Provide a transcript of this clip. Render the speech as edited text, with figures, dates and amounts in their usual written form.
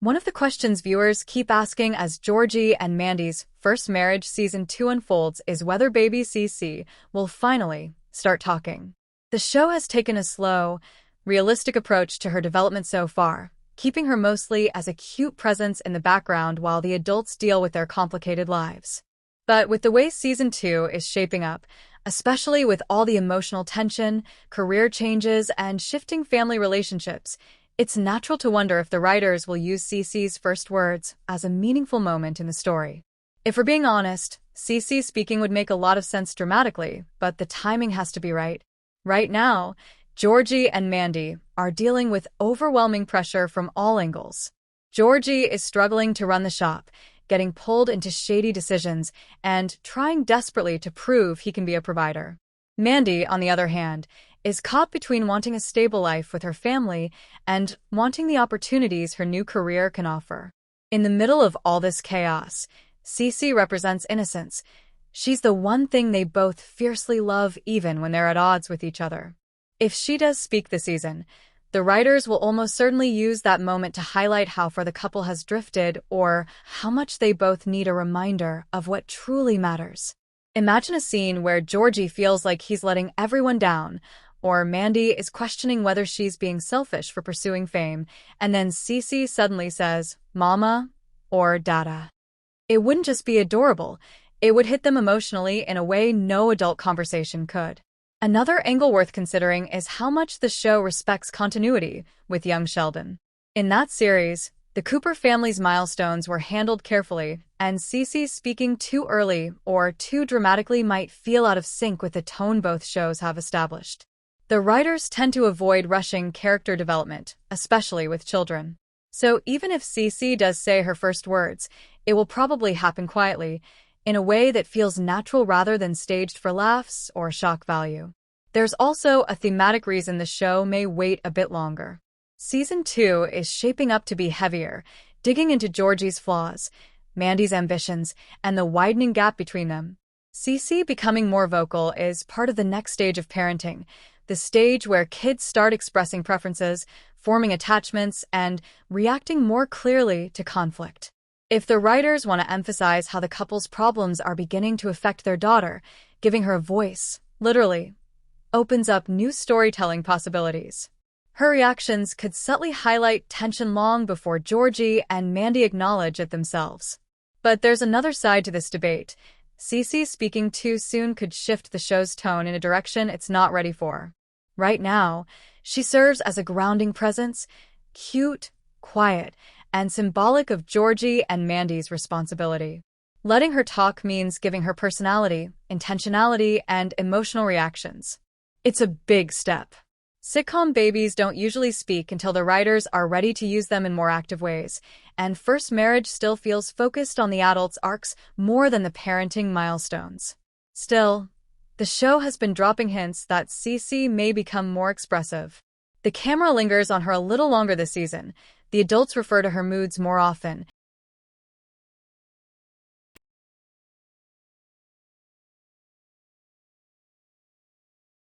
One of the questions viewers keep asking as Georgie and Mandy's first marriage season 2 unfolds is whether baby CeeCee will finally start talking. The show has taken a slow, realistic approach to her development so far, keeping her mostly as a cute presence in the background while the adults deal with their complicated lives. But with the way season 2 is shaping up, especially with all the emotional tension, career changes, and shifting family relationships, it's natural to wonder if the writers will use CeeCee's first words as a meaningful moment in the story. If we're being honest, CeeCee speaking would make a lot of sense dramatically, but the timing has to be right. Right now, Georgie and Mandy are dealing with overwhelming pressure from all angles. Georgie is struggling to run the shop, getting pulled into shady decisions, and trying desperately to prove he can be a provider. Mandy, on the other hand, is caught between wanting a stable life with her family and wanting the opportunities her new career can offer. In the middle of all this chaos, CeeCee represents innocence. She's the one thing they both fiercely love even when they're at odds with each other. If she does speak this season, the writers will almost certainly use that moment to highlight how far the couple has drifted or how much they both need a reminder of what truly matters. Imagine a scene where Georgie feels like he's letting everyone down, or Mandy is questioning whether she's being selfish for pursuing fame, and then CeeCee suddenly says, "Mama," or "Dada." It wouldn't just be adorable, it would hit them emotionally in a way no adult conversation could. Another angle worth considering is how much the show respects continuity with young Sheldon. In that series, the Cooper family's milestones were handled carefully, and CeeCee speaking too early or too dramatically might feel out of sync with the tone both shows have established. The writers tend to avoid rushing character development, especially with children. So even if CeeCee does say her first words, it will probably happen quietly, in a way that feels natural rather than staged for laughs or shock value. There's also a thematic reason the show may wait a bit longer. Season 2 is shaping up to be heavier, digging into Georgie's flaws, Mandy's ambitions, and the widening gap between them. CeeCee becoming more vocal is part of the next stage of parenting, the stage where kids start expressing preferences, forming attachments, and reacting more clearly to conflict. If the writers want to emphasize how the couple's problems are beginning to affect their daughter, giving her a voice, literally, opens up new storytelling possibilities. Her reactions could subtly highlight tension long before Georgie and Mandy acknowledge it themselves. But there's another side to this debate. CeeCee speaking too soon could shift the show's tone in a direction it's not ready for. Right now, she serves as a grounding presence, cute, quiet, and symbolic of Georgie and Mandy's responsibility. Letting her talk means giving her personality, intentionality, and emotional reactions. It's a big step. Sitcom babies don't usually speak until the writers are ready to use them in more active ways, and First Marriage still feels focused on the adults' arcs more than the parenting milestones. Still, the show has been dropping hints that CeeCee may become more expressive. The camera lingers on her a little longer this season. The adults refer to her moods more often,